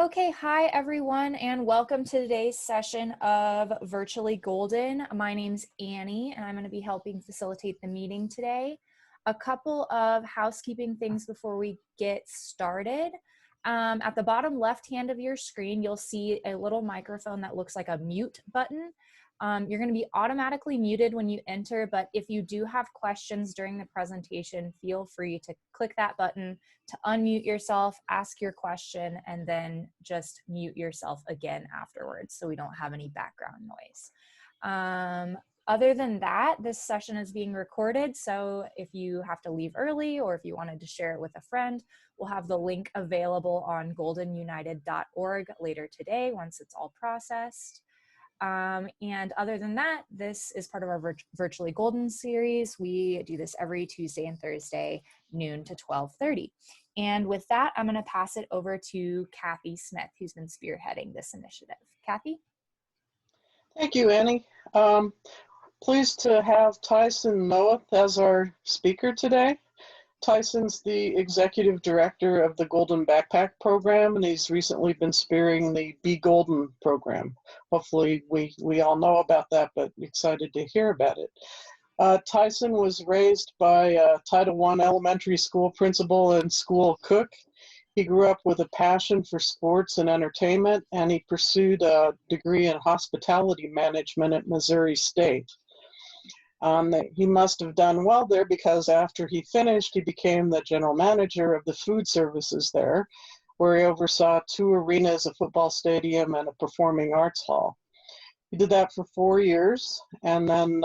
Okay, hi everyone, and welcome to today's session of Virtually Golden. My name's Annie, and I'm going to be helping facilitate the meeting today. A couple of housekeeping things before we get started. At the bottom left hand of your screen, you'll see a little microphone that looks like a mute button. You're going to be automatically muted when you enter, but if you do have questions during the presentation, feel free to click that button to unmute yourself, ask your question, and then just mute yourself again afterwards so we don't have any background noise. Other than that, this session is being recorded, so if you have to leave early or if you wanted to share it with a friend, we'll have the link available on goldenunited.org later today once it's all processed. And other than that, this is part of our Virtually Golden series. We do this every Tuesday and Thursday, noon to 12:30. And with that, I'm going to pass it over to Kathy Smith, who's been spearheading this initiative. Kathy? Thank you, Annie. Pleased to have Tyson Noeth as our speaker today. Tyson's the executive director of the Golden Backpack Program, and he's recently been spearheading the BGoldN Program. Hopefully we all know about that, but excited to hear about it. Tyson was raised by a Title I elementary school principal and school cook. He grew up with a passion for sports and entertainment, and he pursued a degree in hospitality management at Missouri State. He must have done well there because after he finished, he became the general manager of the food services there, where he oversaw 2 arenas, a football stadium, and a performing arts hall. He did that for 4 years and then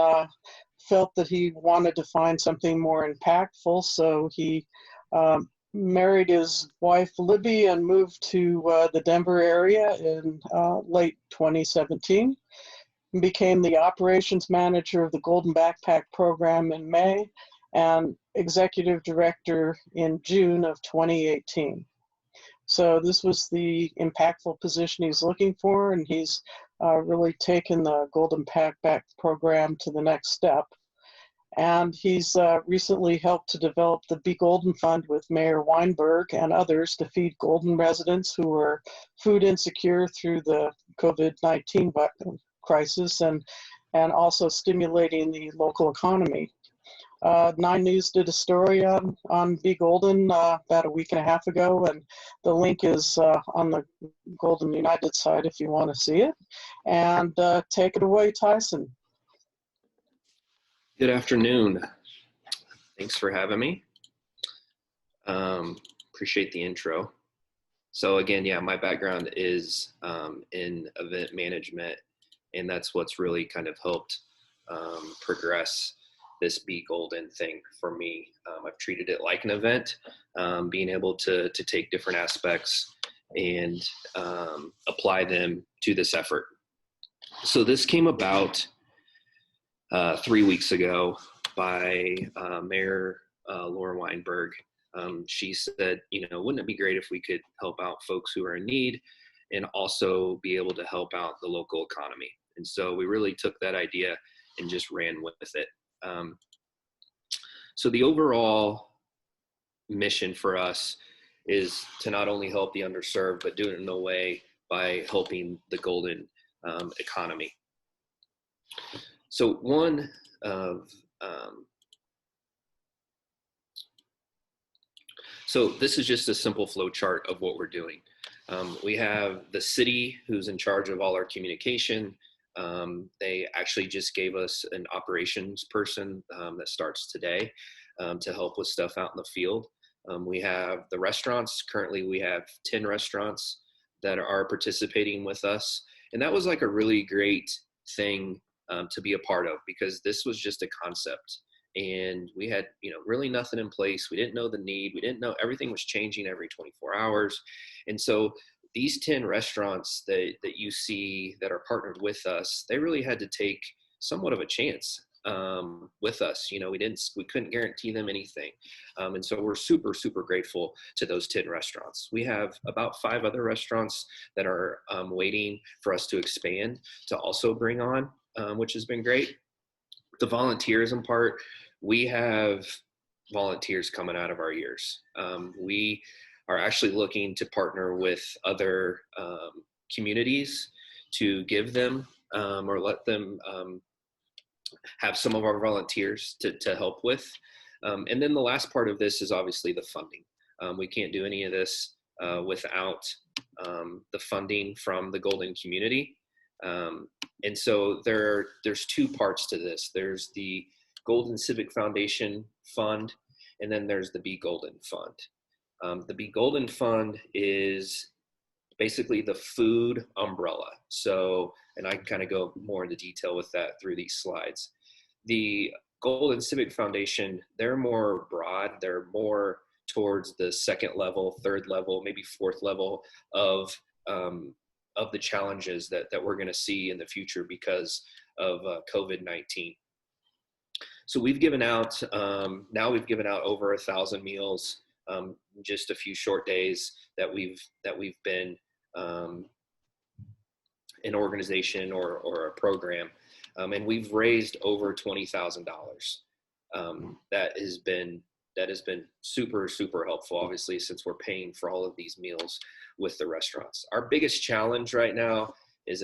felt that he wanted to find something more impactful, so he married his wife Libby and moved to the Denver area in late 2017. Became the operations manager of the Golden Backpack Program in May and executive director in June of 2018. So this was the impactful position he's looking for, and he's really taken the Golden Backpack Program to the next step. And he's recently helped to develop the BGoldN Fund with Mayor Weinberg and others to feed Golden residents who are food insecure through the COVID-19 crisis, and also stimulating the local economy. 9 News did a story on BGoldN about a week and a half ago, and the link is on the Golden United site if you want to see it. And take it away, Tyson. Good afternoon. Thanks for having me. Appreciate the intro. So again, yeah, my background is in event management, and that's what's really kind of helped progress this BGoldN thing for me. I've treated it like an event, being able to take different aspects and apply them to this effort. So this came about 3 weeks ago by Mayor Weinberg. She said, wouldn't it be great if we could help out folks who are in need and also be able to help out the local economy? And so we really took that idea and just ran with it. So the overall mission for us is to not only help the underserved, but do it in a way by helping the golden economy. So so this is just a simple flow chart of what we're doing. We have the city who's in charge of all our communication. They actually just gave us an operations person that starts today to help with stuff out in the field. We have the restaurants. Currently, we have 10 restaurants that are participating with us. And that was like a really great thing to be a part of, because this was just a concept. And we had, really nothing in place. We didn't know the need. We didn't know, everything was changing every 24 hours. And so these 10 restaurants that you see that are partnered with us, they really had to take somewhat of a chance with us. We couldn't guarantee them anything. And so we're super, super grateful to those 10 restaurants. We have about 5 other restaurants that are waiting for us to expand to also bring on, which has been great. The volunteerism part, we have volunteers coming out of our ears. We are actually looking to partner with other communities to give them or let them have some of our volunteers to help with. And then the last part of this is obviously the funding. We can't do any of this without the funding from the Golden community. And so there's two parts to this. There's the Golden Civic Foundation Fund, and then there's the BGoldN Fund. The BGoldN Fund is basically the food umbrella. So, and I can kind of go more into detail with that through these slides. The Golden Civic Foundation, they're more broad. They're more towards the second level, third level, maybe fourth level of the challenges that we're going to see in the future because of COVID-19. So we've given out, now we've given out over 1,000 meals, just a few short days that we've been an organization or a program. And we've raised over $20,000. That has been super, super helpful, obviously, since we're paying for all of these meals with the restaurants. Our biggest challenge right now is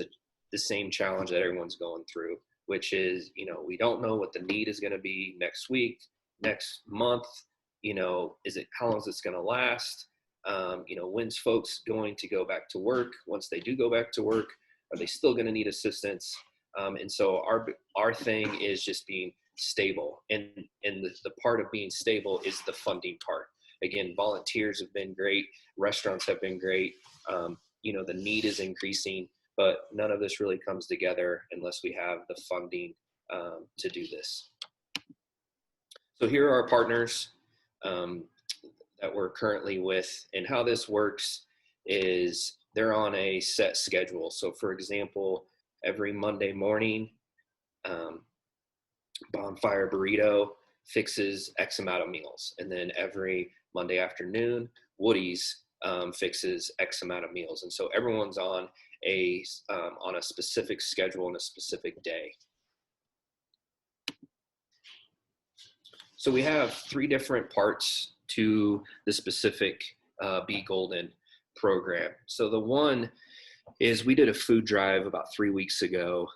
the same challenge that everyone's going through, which is, we don't know what the need is going to be next week, next month. How long is this going to last? When's folks going to go back to work? Once they do go back to work, are they still going to need assistance? And so our thing is just being stable. And the part of being stable is the funding part. Again, volunteers have been great. Restaurants have been great. The need is increasing, but none of this really comes together unless we have the funding to do this. So here are our partners that we're currently with, and how this works is they're on a set schedule. So for example, every Monday morning, Bonfire Burrito fixes X amount of meals. And then every Monday afternoon, Woody's fixes X amount of meals. And so everyone's on a specific schedule on a specific day. So we have 3 different parts to the specific BGoldN program. So the one is we did a food drive about 3 weeks ago,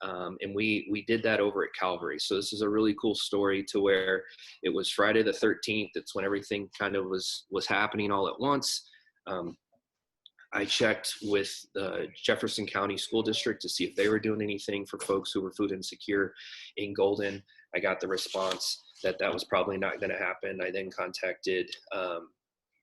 and we did that over at Calvary. So this is a really cool story to where it was Friday the 13th. It's when everything kind of was happening all at once. I checked with the Jefferson County School District to see if they were doing anything for folks who were food insecure in Golden. I got the response that was probably not going to happen. I then contacted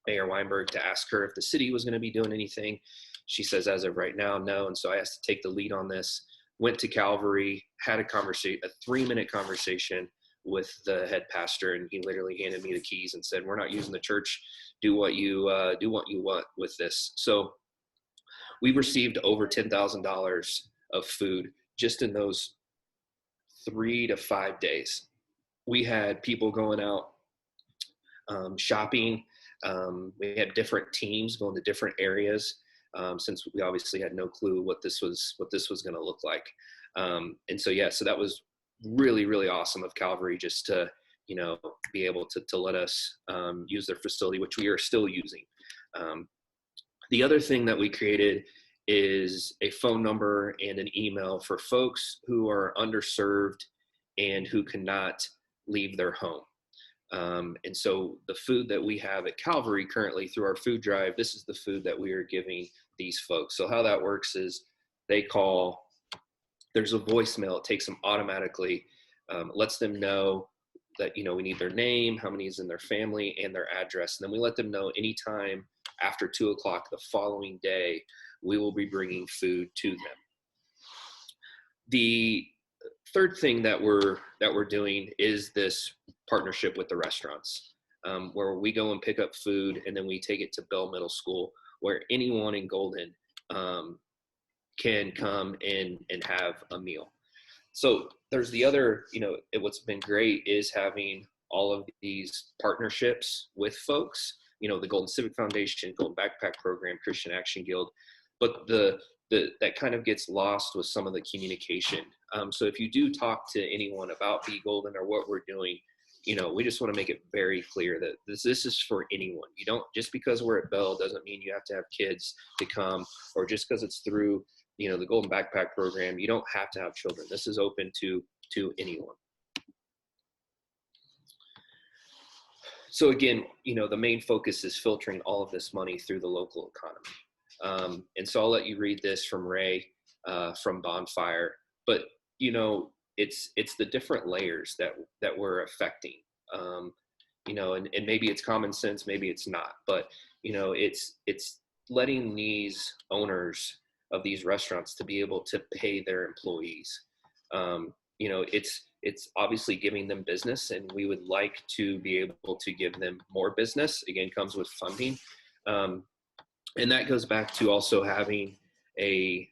Mayor Weinberg to ask her if the city was going to be doing anything. She says, as of right now, no. And so I asked to take the lead on this, went to Calvary, had a 3-minute conversation with the head pastor, and he literally handed me the keys and said, we're not using the church. Do what you want with this. So we received over $10,000 of food just in those 3 to 5 days. We had people going out shopping. We had different teams going to different areas, since we obviously had no clue what this was going to look like. And so, so that was really, really awesome of Calvary just to, be able to let us use their facility, which we are still using. The other thing that we created is a phone number and an email for folks who are underserved and who cannot leave their home. And so the food that we have at Calvary currently through our food drive, this is the food that we are giving these folks. So how that works is they call, there's a voicemail, it takes them automatically, lets them know that, we need their name, how many is in their family, and their address. And then we let them know anytime after 2 o'clock the following day, we will be bringing food to them. The third thing that we're doing is this partnership with the restaurants, where we go and pick up food and then we take it to Bell Middle School, where anyone in Golden can come in and have a meal. So there's the other, what's been great is having all of these partnerships with folks, the Golden Civic Foundation, Golden Backpack Program, Christian Action Guild, but that kind of gets lost with some of the communication. So if you do talk to anyone about BGoldN or what we're doing, we just want to make it very clear that this is for anyone. You don't, just because we're at Bell doesn't mean you have to have kids to come, or just because it's through, the Golden Backpack program, you don't have to have children. This is open to anyone. So again, the main focus is filtering all of this money through the local economy. And so I'll let you read this from Ray, from Bonfire, but it's the different layers that we're affecting. And maybe it's common sense, maybe it's not, but it's letting these owners of these restaurants to be able to pay their employees. It's obviously giving them business, and we would like to be able to give them more business. Again, comes with funding. And that goes back to also having a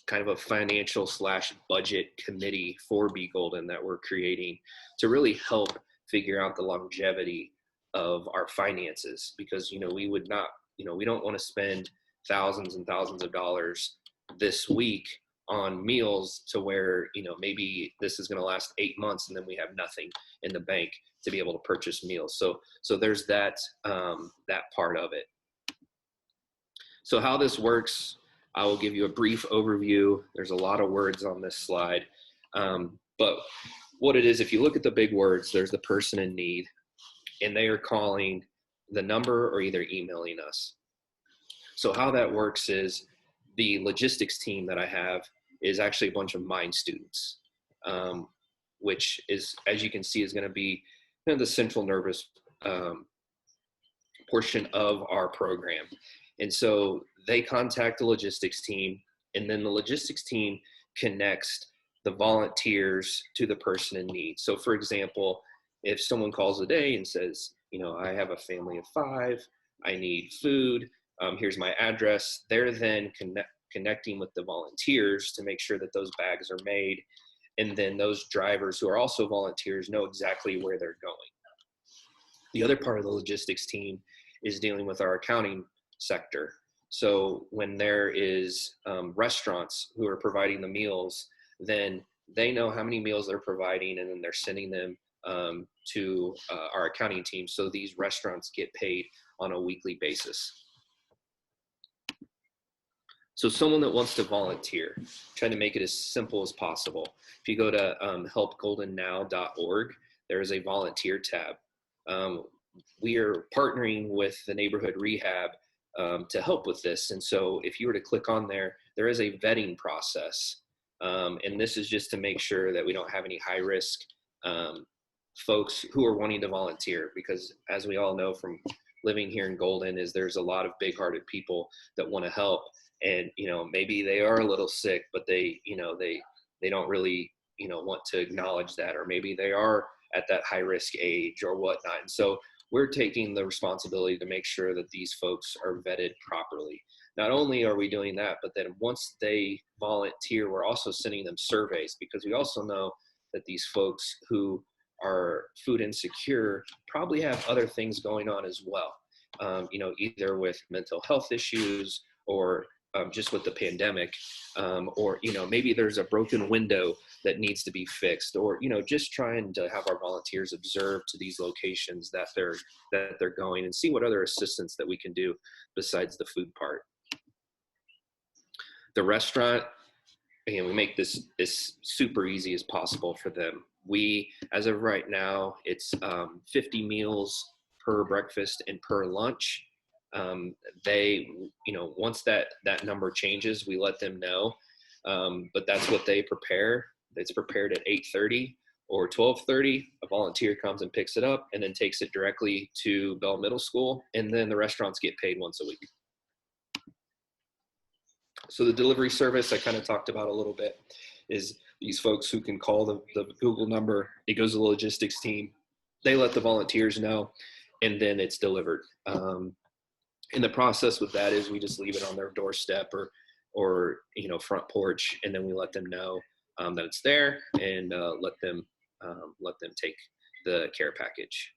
kind of a financial / budget committee for BGoldN that we're creating to really help figure out the longevity of our finances, because we would not, we don't want to spend thousands and thousands of dollars this week on meals to where maybe this is going to last 8 months and then we have nothing in the bank to be able to purchase meals. So there's that part of it. So how this works, I will give you a brief overview. There's a lot of words on this slide, but what it is, if you look at the big words, there's the person in need, and they are calling the number or either emailing us. So how that works is the logistics team that I have is actually a bunch of mine students, which is, as you can see, is going to be the central nervous portion of our program. And so they contact the logistics team, and then the logistics team connects the volunteers to the person in need. So for example, if someone calls a day and says, I have a family of 5, I need food, here's my address, they're then connecting with the volunteers to make sure that those bags are made. And then those drivers who are also volunteers know exactly where they're going. The other part of the logistics team is dealing with our accounting sector. So when there is restaurants who are providing the meals, then they know how many meals they're providing, and then they're sending them to our accounting team. So these restaurants get paid on a weekly basis. So someone that wants to volunteer, trying to make it as simple as possible. If you go to helpgoldennow.org, there is a volunteer tab. We are partnering with the neighborhood rehab to help with this. And so if you were to click on there, there is a vetting process. And this is just to make sure that we don't have any high risk folks who are wanting to volunteer, because as we all know from living here in Golden, is there's a lot of big-hearted people that want to help. And, maybe they are a little sick, but they don't really, want to acknowledge that, or maybe they are at that high risk age or whatnot. And so we're taking the responsibility to make sure that these folks are vetted properly. Not only are we doing that, but then once they volunteer, we're also sending them surveys, because we also know that these folks who are food insecure probably have other things going on as well. Either with mental health issues, or just with the pandemic, or maybe there's a broken window that needs to be fixed, or just trying to have our volunteers observe to these locations that they're going, and see what other assistance that we can do besides the food part. The restaurant, again, we make this as super easy as possible for them. We, as of right now, it's 50 meals per breakfast and per lunch. They, once that number changes, we let them know. But that's what they prepare. It's prepared at 8:30 or 12:30. A volunteer comes and picks it up and then takes it directly to Bell Middle School. And then the restaurants get paid once a week. So the delivery service I kind of talked about a little bit is these folks who can call the Google number. It goes to the logistics team. They let the volunteers know, and then it's delivered. And the process with that is we just leave it on their doorstep or front porch, and then we let them know that it's there, and let them take the care package.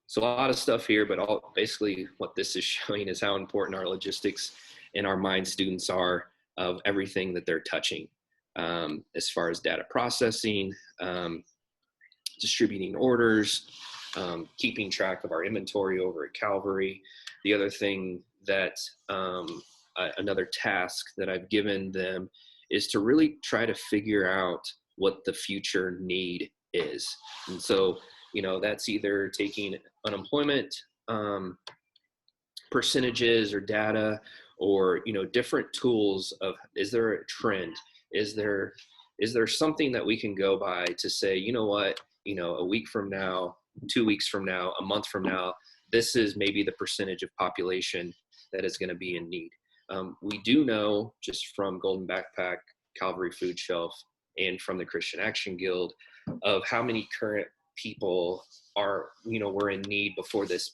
So a lot of stuff here, but basically what this is showing is how important our logistics and our mine students are of everything that they're touching. as far as data processing, distributing orders, keeping track of our inventory over at Calvary. The other thing that, another task that I've given them is to really try to figure out what the future need is. And so, that's either taking unemployment percentages or data, or, different tools of, is there a trend? Is there something that we can go by to say, you know what, a week from now, 2 weeks from now, a month from now, this is maybe the percentage of population that is going to be in need. We do know just from Golden Backpack, Calvary Food Shelf, and from the Christian Action Guild of how many current people are, were in need before this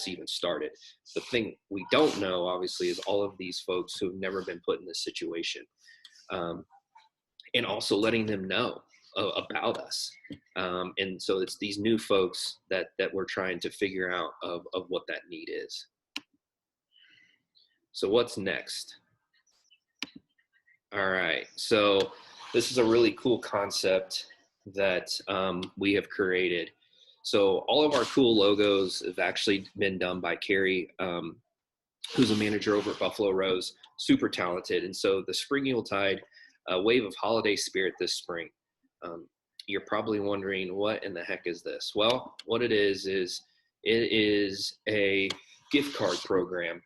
even started. The thing we don't know, obviously, is all of these folks who've never been put in this situation. And also letting them know about us. And so it's these new folks that we're trying to figure out of what that need is. So what's next? All right, so this is a really cool concept that we have created. So all of our cool logos have actually been done by Carrie, who's a manager over at Buffalo Rose, super talented. And so the Spring Yuletide, a wave of holiday spirit this spring. You're probably wondering, what in the heck is this? Well, what it is a gift card program.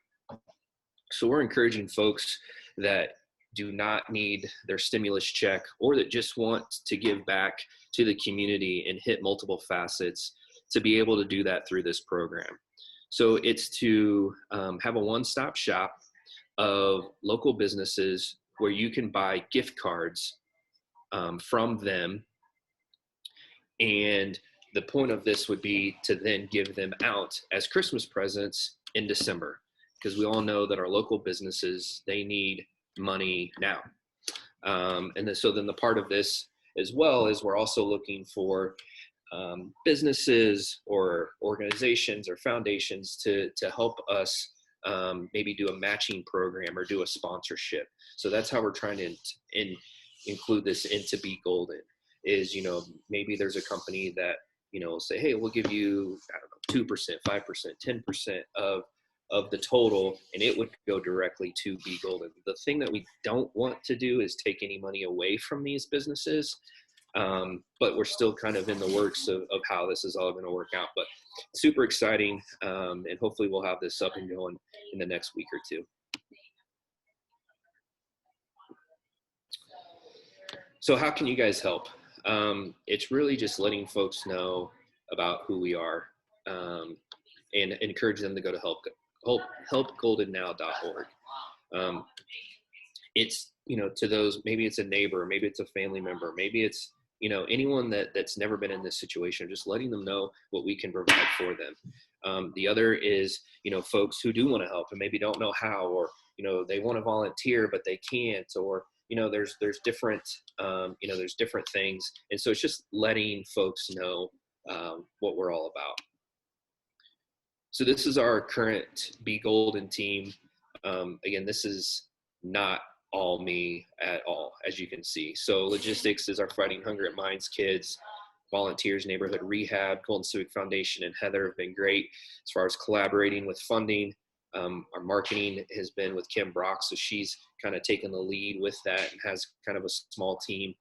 So we're encouraging folks that do not need their stimulus check, or that just want to give back to the community and hit multiple facets, to be able to do that through this program. So it's to have a one-stop shop of local businesses where you can buy gift cards from them. And the point of this would be to then give them out as Christmas presents in December, because we all know that our local businesses, they need money now. So then the part of this as well is we're also looking for businesses or organizations or foundations to help us maybe do a matching program or do a sponsorship. So that's how we're trying to include this into BGoldN, is, maybe there's a company that, say, hey, we'll give you, 2%, 5%, 10% of the total, and it would go directly to BGoldN. The thing that we don't want to do is take any money away from these businesses, but we're still kind of in the works of how this is all going to work out. But super exciting, and hopefully we'll have this up and going in the next week or two. So how can you guys help? It's really just letting folks know about who we are, and encourage them to go to helpgoldennow.org. It's, to those, maybe it's a neighbor, maybe it's a family member, maybe it's, anyone that's never been in this situation, just letting them know what we can provide for them. The other is, folks who do want to help and maybe don't know how, or, they want to volunteer, but they can't, or, there's different, there's different things. And so it's just letting folks know what we're all about. So this is our current BGoldN team. Again, this is not all me at all, as you can see. So logistics is our Fighting Hunger at Mines kids, volunteers, neighborhood rehab, Golden Civic Foundation, and Heather have been great as far as collaborating with funding. Our marketing has been with Kim Brock, so she's kind of taken the lead with that and has kind of a small team.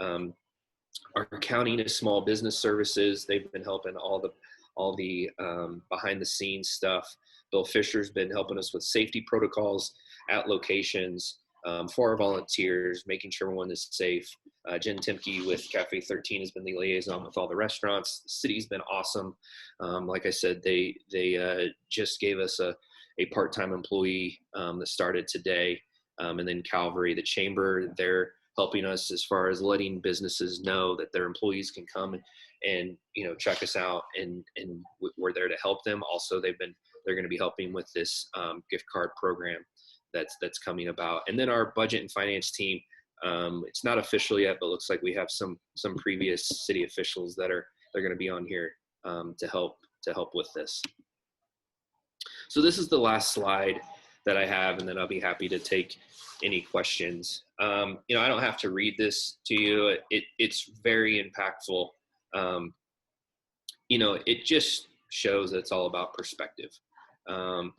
Our accounting is small business services. They've been helping all the behind the scenes stuff. Bill Fisher's been helping us with safety protocols at locations for our volunteers, making sure everyone is safe. Jen Timke with Cafe 13 has been the liaison with all the restaurants. The city's been awesome. Like I said, they just gave us a part-time employee that started today. And then Calvary, the chamber, they're helping us as far as letting businesses know that their employees can come and check us out, and we're there to help them. Also, they're going to be helping with this gift card program that's coming about. And then our budget and finance team, it's not official yet, but looks like we have some previous city officials they're going to be on here to help with this. So this is the last slide that I have, and then I'll be happy to take any questions. You know, I don't have to read this to you. It's very impactful. You know, it just shows that it's all about perspective. Um,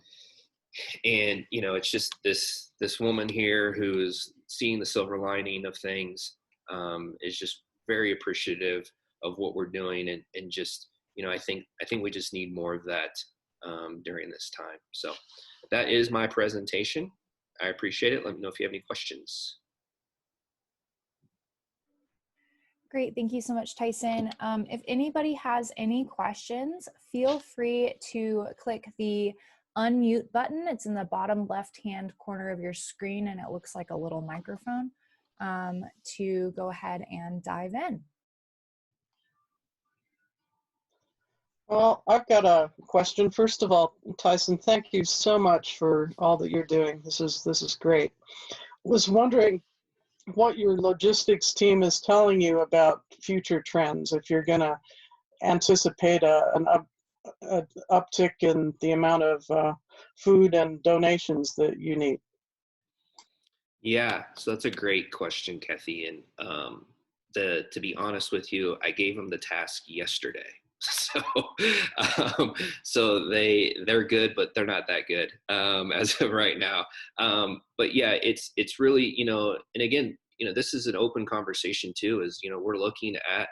and you know, it's just this woman here who is seeing the silver lining of things, is just very appreciative of what we're doing, and just, you know, I think we just need more of that during this time. So that is my presentation. I appreciate it. Let me know if you have any questions. Great, thank you so much, Tyson. If anybody has any questions, feel free to click the unmute button. It's in the bottom left-hand corner of your screen, and it looks like a little microphone, to go ahead and dive in. Well, I've got a question. First of all, Tyson, thank you so much for all that you're doing. This is great. Was wondering what your logistics team is telling you about future trends, if you're going to anticipate an uptick in the amount of food and donations that you need. Yeah, so that's a great question, Kathy. And to be honest with you, I gave them the task yesterday. So, so they're good, but they're not that good as of right now. But yeah, it's really, you know, and again, you know, this is an open conversation too. Is, you know, we're looking at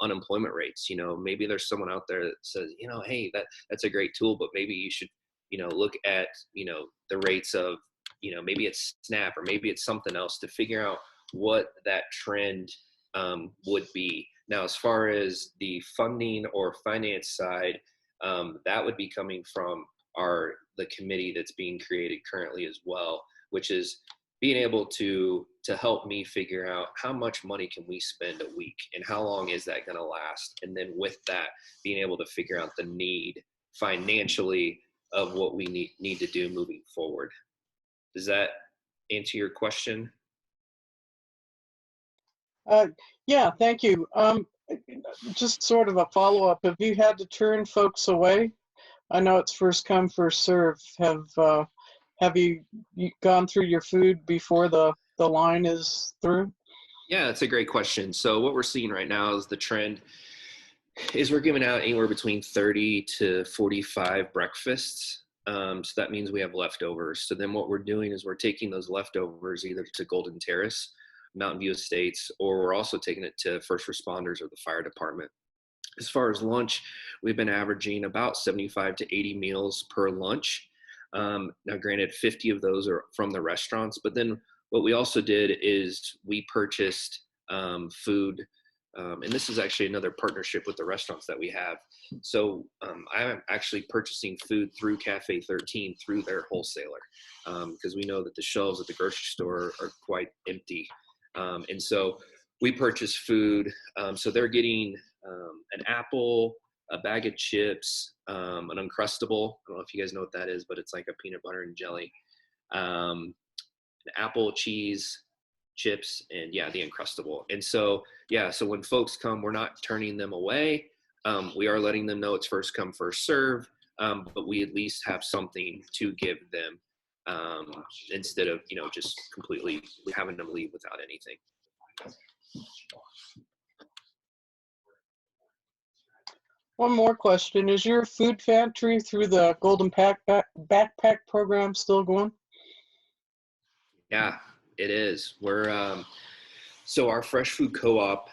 unemployment rates. You know, maybe there's someone out there that says, you know, hey, that's a great tool, but maybe you should, you know, look at, you know, the rates of, you know, maybe it's SNAP or maybe it's something else to figure out what that trend would be. Now, as far as the funding or finance side, that would be coming from the committee that's being created currently as well, which is being able to help me figure out how much money can we spend a week and how long is that going to last, and then with that, being able to figure out the need financially of what we need to do moving forward. Does that answer your question? Yeah, thank you. Just sort of a follow-up. Have you had to turn folks away? I know it's first come, first serve. Have you gone through your food before the line is through? Yeah, that's a great question. So what we're seeing right now is the trend is we're giving out anywhere between 30 to 45 breakfasts. So that means we have leftovers. So then what we're doing is we're taking those leftovers either to Golden Terrace, Mountain View Estates, or we're also taking it to first responders or the fire department. As far as lunch, we've been averaging about 75 to 80 meals per lunch. Now, granted, 50 of those are from the restaurants, but then what we also did is we purchased food, and this is actually another partnership with the restaurants that we have. So I'm actually purchasing food through Cafe 13 through their wholesaler, because we know that the shelves at the grocery store are quite empty. And so we purchase food. So they're getting an apple, a bag of chips, an Uncrustable. I don't know if you guys know what that is, but it's like a peanut butter and jelly. An apple, cheese, chips, and yeah, the Uncrustable. And so, yeah, so when folks come, we're not turning them away. We are letting them know it's first come, first serve, but we at least have something to give them instead of, you know, just completely having them leave without anything. One more question. Is your food pantry through the Golden Backpack program still going? Yeah, it is. We're so our fresh food co-op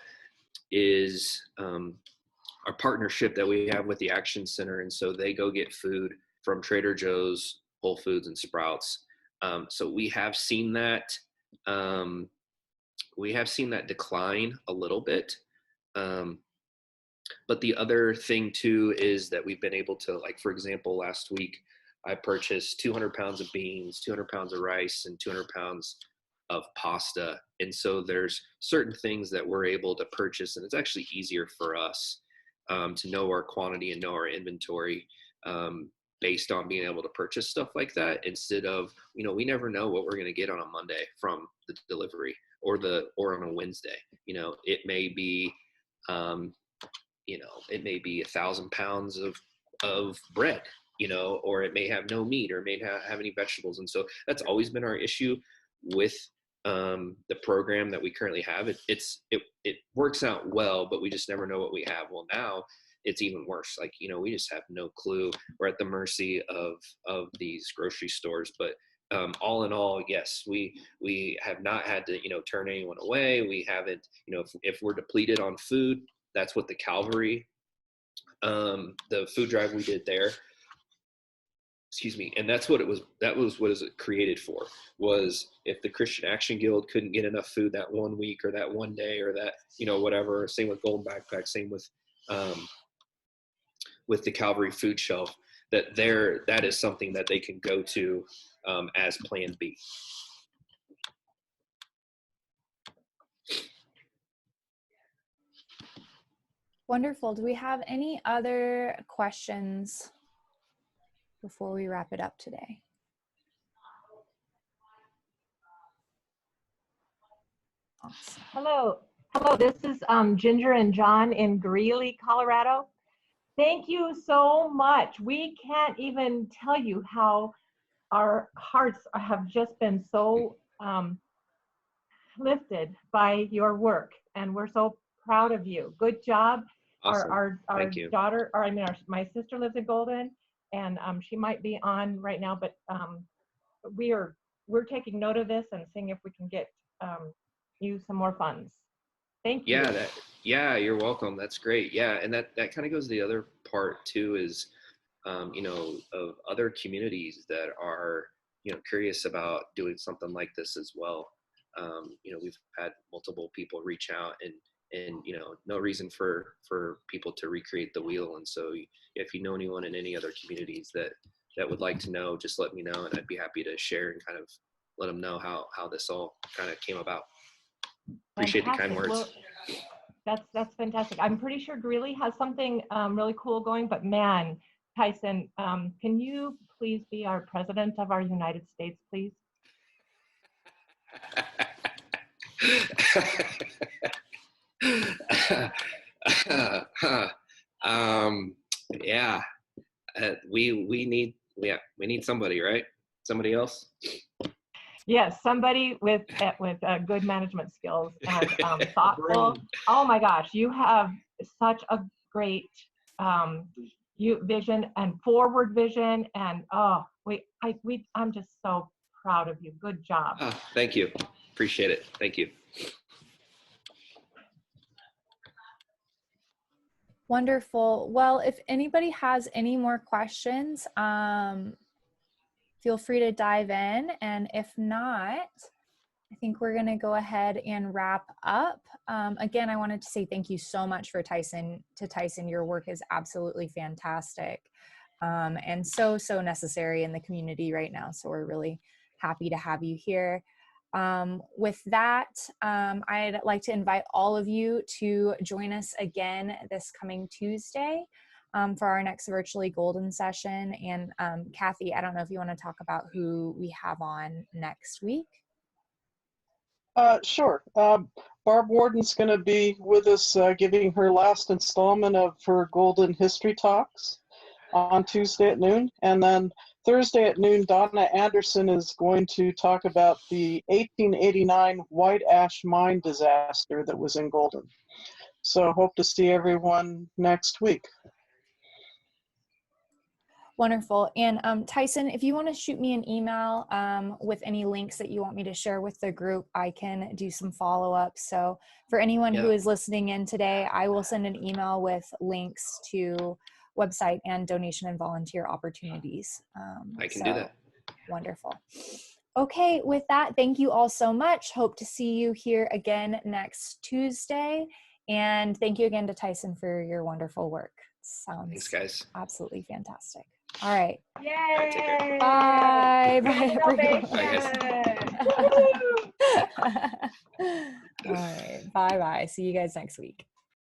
is our partnership that we have with the Action Center, and so they go get food from Trader Joe's, Whole Foods, and Sprouts. So we have seen that decline a little bit. But the other thing too is that we've been able to, like, for example, last week I purchased 200 pounds of beans, 200 pounds of rice, and 200 pounds of pasta. And so there's certain things that we're able to purchase, and it's actually easier for us to know our quantity and know our inventory based on being able to purchase stuff like that, instead of, you know, we never know what we're going to get on a Monday from the delivery or on a Wednesday. You know, it may be you know, it may be 1,000 pounds of bread, you know, or it may have no meat, or it may not have any vegetables. And so that's always been our issue with the program that we currently have. It works out well, but we just never know what we have. Well, now it's even worse. Like, you know, we just have no clue. We're at the mercy of these grocery stores. But all in all, yes, we have not had to, you know, turn anyone away. We haven't, you know, if we're depleted on food, that's what the Calvary, the food drive we did there, excuse me, and that's what it was. That was what is it created for, was if the Christian Action Guild couldn't get enough food that one week or that one day or that, you know, whatever, same with Golden Backpack, same with the Calvary food shelf, that is something that they can go to as plan B. Wonderful. Do we have any other questions before we wrap it up today? Awesome. Hello, this is Ginger and John in Greeley, Colorado. Thank you so much. We can't even tell you how our hearts have just been so lifted by your work, and we're so proud of you. Good job. Awesome. Our Thank you. daughter, or I mean, my sister lives in Golden, and she might be on right now, but we're taking note of this and seeing if we can get you some more funds. Thank you. Yeah, you're welcome. That's great. Yeah, and that kind of goes to the other part too, is you know, of other communities that are, you know, curious about doing something like this as well. You know, we've had multiple people reach out, and you know, no reason for people to recreate the wheel. And so if you know anyone in any other communities that would like to know, just let me know, and I'd be happy to share and kind of let them know how this all kind of came about. Appreciate Fantastic. the kind words. Well, that's fantastic. I'm pretty sure Greeley has something really cool going, but man, Tyson, can you please be our president of our United States, please? Yeah, we need somebody, right? Somebody else. Yes, somebody with good management skills and thoughtful. Oh my gosh, you have such a great vision and forward vision, and I'm just so proud of you. Good job. Oh, thank you. Appreciate it. Thank you. Wonderful. Well, if anybody has any more questions, feel free to dive in. And if not, I think we're going to go ahead and wrap up. Again, I wanted to say thank you so much for Tyson. Your work is absolutely fantastic and so necessary in the community right now. So we're really happy to have you here. With that, I'd like to invite all of you to join us again this coming Tuesday for our next virtually golden session. And Kathy, I don't know if you want to talk about who we have on next week. Sure. Barb Warden's going to be with us giving her last installment of her Golden History Talks on Tuesday at noon. And then Thursday at noon, Donna Anderson is going to talk about the 1889 White Ash Mine disaster that was in Golden. So hope to see everyone next week. Wonderful. And Tyson, if you want to shoot me an email with any links that you want me to share with the group, I can do some follow-up. So for anyone who is listening in today, I will send an email with links to website and donation and volunteer opportunities. I can do that. Wonderful. Okay, with that, thank you all so much. Hope to see you here again next Tuesday. And thank you again to Tyson for your wonderful work. Thanks, guys. Absolutely fantastic. All right. Yay! All right, take care. Bye. Bye. Ovation. All right. Bye-bye. See you guys next week.